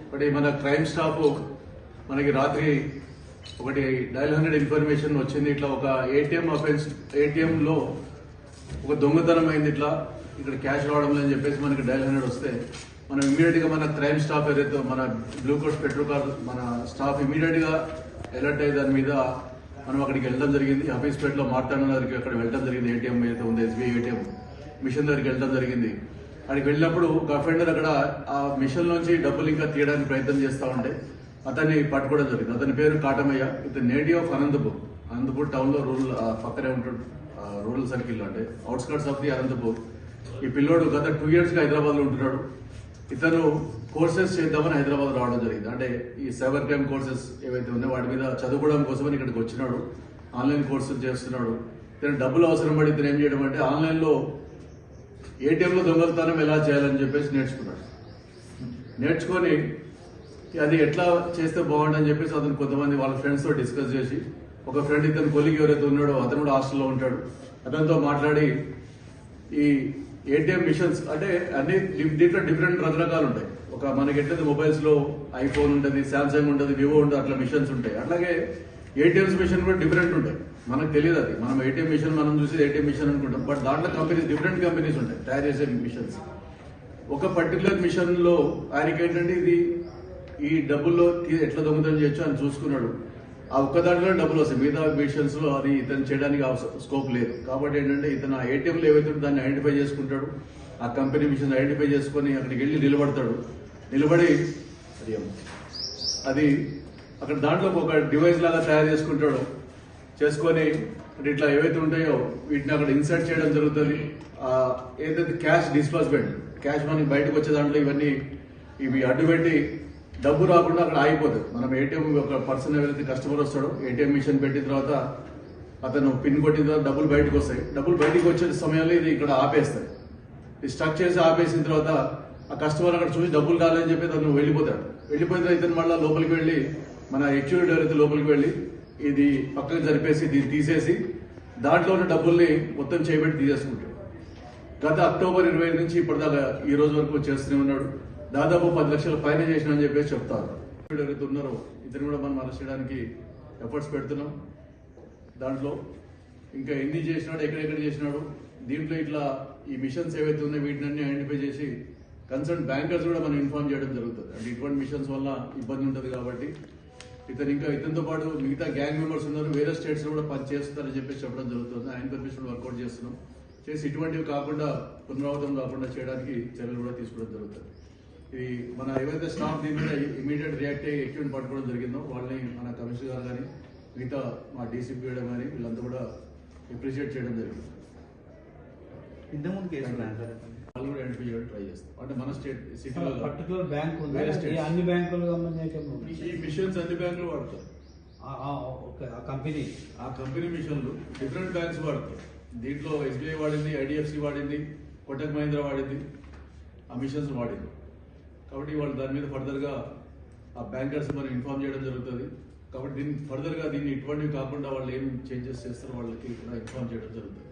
ఒకటి మన crime staff మనకి రాత్రి ఒకటి డయల్ 100 ఇన్ఫర్మేషన్ వచ్చింది. ఇట్లా ఒక ఏటీఎంలో ఒక దొంగతనం అయింది, ఇట్లా ఇక్కడ క్యాష్ రావడం అని చెప్పేసి మనకి డయల్ 100 వస్తే మనం ఇమీడియట్ గా మన క్రైమ్ స్టాఫ్ ఏదైతే మన బ్లూ కోట్ పెట్రోకార్ మన స్టాఫ్ ఇమీడియట్ గా అలర్ట్ అయ్యి దాని మీద మనం అక్కడికి వెళ్ళడం జరిగింది. హఫీజ్పేటలో మార్తాండ దగ్గరికి అక్కడ వెళ్ళడం జరిగింది. ఏటీఎం ఏదైతే ఉంది ఎస్బీఐ ఏటీఎం మిషన్ దగ్గరికి వెళ్ళడం జరిగింది. అక్కడికి వెళ్ళినప్పుడు ఒక అఫెండర్ అక్కడ ఆ మిషన్ నుంచి డబ్బులు ఇంకా తీయడానికి ప్రయత్నం చేస్తూ ఉంటే అతన్ని పట్టుకోవడం జరిగింది. అతని పేరు కాటమయ్య. ఇతను నేటివ్ ఆఫ్ అనంతపూర్ టౌన్ లో రూరల్ పక్కనే ఉంటాడు, రూరల్ సర్కిల్ అంటే అవుట్స్కట్స్ ఆఫ్ ది అనంతపూర్. ఈ పిల్లోడు గత 2 years గా హైదరాబాద్ లో ఉంటున్నాడు. ఇతను కోర్సెస్ చేద్దామని హైదరాబాద్ రావడం జరిగింది. అంటే ఈ సైబర్ క్రైమ్ కోర్సెస్ ఏవైతే ఉన్నాయో వాటి మీద చదువుకోవడం కోసమని ఇక్కడికి వచ్చినాడు. ఆన్లైన్ కోర్సులు చేస్తున్నాడు. ఇతను డబ్బులు అవసరం పడి ఇతను ఏం చేయడం అంటే ఆన్లైన్ లో ఏటీఎంలో దొంగతనం ఎలా చేయాలని చెప్పేసి నేర్చుకున్నాడు. నేర్చుకొని అది ఎట్లా చేస్తే బాగుంటుందని చెప్పేసి అతను కొంతమంది వాళ్ళ ఫ్రెండ్స్ తో డిస్కస్ చేసి, ఒక ఫ్రెండ్ ఇతను కొలిగి ఎవరైతే ఉన్నాడో అతను కూడా హాస్టల్లో ఉంటాడు, అతనితో మాట్లాడి ఈ ఏటీఎం మిషన్స్ అంటే అన్ని డిఫరెంట్ రకరకాలు ఉంటాయి. ఒక మనకి ఎట్లయితే మొబైల్స్ లో ఐఫోన్ ఉంటుంది, శాంసంగ్ ఉంటుంది, వివో ఉంటుంది, అట్లా మిషన్స్ ఉంటాయి. అట్లాగే ఏటీఎంస్ మిషన్ కూడా డిఫరెంట్ ఉంటాయి. మనకు తెలియదు అది. మనం ఏటీఎం మిషన్ మనం చూసి ఏటీఎం మిషన్ అనుకుంటాం, బట్ దాంట్లో డిఫరెంట్ కంపెనీస్ ఉంటాయి తయారు చేసే మిషన్స్. ఒక పర్టికులర్ మిషన్ లో ఆయనకి ఏంటంటే ఇది ఈ డబ్బుల్లో ఎట్లా దొంగతనం చేయొచ్చు అని చూసుకున్నాడు. ఆ ఒక్క దాంట్లో డబ్బులు వస్తాయి, మిగతా మిషన్స్ లో అది ఇతను చేయడానికి స్కోప్ లేదు. కాబట్టి ఏంటంటే ఇతను ఆ ఏటీఎంలో ఏవైతే దాన్ని ఐడెంటిఫై చేసుకుంటాడు, ఆ కంపెనీ మిషన్ ఐడెంటిఫై చేసుకుని అక్కడికి వెళ్ళి నిలబడతాడు. నిలబడి అది అక్కడ దాంట్లో ఒక డివైస్ లాగా తయారు చేసుకుంటాడు. చేసుకొని అంటే ఇట్లా ఏవైతే ఉంటాయో వీటిని అక్కడ ఇన్సర్ట్ చేయడం జరుగుతుంది. ఏదైతే క్యాష్ డిస్బర్స్మెంట్, క్యాష్ మనకి బయటకు వచ్చే దాంట్లో ఇవి అడ్డుపెట్టి డబ్బు రాకుండా అక్కడ ఆగిపోతుంది. మనం ఏటీఎం ఒక పర్సన్ ఎవరైతే కస్టమర్ వస్తాడో ఏటీఎం మిషన్ పెట్టిన తర్వాత అతను పిన్ కొట్టిన తర్వాత డబ్బులు బయటకు వస్తాయి. డబ్బులు బయటకు వచ్చే సమయంలో ఇది ఇక్కడ ఆపేస్తాయి. ఇది స్ట్రక్ చేసి ఆపేసిన తర్వాత ఆ కస్టమర్ అక్కడ చూసి డబ్బులు కావాలని చెప్పి అతను వెళ్ళిపోతాడు. వెళ్ళిపోయిన తర్వాత ఇతను మళ్ళీ లోపలికి వెళ్ళి మన ఎక్యూరిటీ ఎవరైతే లోపలికి వెళ్ళి ఇది పక్కకు జరిపేసి దీన్ని తీసేసి దాంట్లో ఉన్న డబ్బుల్ని మొత్తం చేయబెట్టి తీసేసుకుంటాడు. గత అక్టోబర్ 25 నుంచి ఇప్పటిదాకా ఈ రోజు వరకు చేస్తూనే ఉన్నాడు. దాదాపు 10 లక్షల పైన చేసిన అని చెప్పేసి చెప్తారు. ఎవరైతే ఉన్నారో ఇతను కూడా మనం అరెస్ట్ చేయడానికి ఎఫర్ట్స్ పెడుతున్నాం. దాంట్లో ఇంకా ఎన్ని చేసినాడు, ఎక్కడెక్కడ చేసినాడు, దీంట్లో ఇట్లా ఈ మిషన్స్ ఏవైతే ఉన్నాయో వీటిని ఐడెంటిఫై చేసి కన్సర్న్ బ్యాంకర్స్ కూడా మనం ఇన్ఫార్మ్ చేయడం జరుగుతుంది. అంటే ఇటువంటి మిషన్స్ వల్ల ఇబ్బంది ఉంటుంది కాబట్టి ఇతనితో పాటు మిగతా గ్యాంగ్ మెంబర్స్ ఉన్నారు, వేరే స్టేట్స్ లో కూడా పని చేస్తారని చెప్పేసి చెప్పడం జరుగుతుంది. ఆయన పర్మిషన్ వర్కౌట్ చేస్తున్నాం. చేసి ఇటువంటివి కాకుండా పునరావృతం కాకుండా చేయడానికి చర్యలు కూడా తీసుకోవడం జరుగుతుంది. ఇది మన ఏవైతే స్టాఫ్ దీని మీద ఇమీడియట్ రియాక్ట్ అయ్యి ఎక్విప్మెంట్ పట్టుకోవడం జరిగిందో వాళ్ళని మన కమిషనర్ గారు కానీ మిగతా మా డీసీపీ గారు కానీ వీళ్ళంతా కూడా అప్రిషియేట్ చేయడం జరిగింది. ఇంతకుముందు కేసు వాళ్ళు కూడా ఐడెంటిఫై చేయడం ట్రై చేస్తాం. అంటే మన స్టేట్ సిటీలో పర్టికులర్ బ్యాంక్ అన్ని బ్యాంకులు ఈ మిషన్స్ అన్ని బ్యాంకులు వాడతారు. ఆ కంపెనీ మిషన్లు డిఫరెంట్ బ్యాంక్స్ వాడతారు. దీంట్లో ఎస్బీఐ వాడింది, ఐడిఎఫ్సి వాడింది, కోటక్ మహీంద్రా వాడింది, ఆ మిషన్స్ వాడింది. కాబట్టి వాళ్ళు దాని మీద ఫర్దర్ గా ఆ బ్యాంకర్స్ మనం ఇన్ఫార్మ్ చేయడం జరుగుతుంది. కాబట్టి దీన్ని ఫర్దర్ గా ఇటువంటివి కాకుండా వాళ్ళు ఏం చేంజెస్ చేస్తారో వాళ్ళకి కూడా ఇన్ఫార్మ్ చేయడం జరుగుతుంది.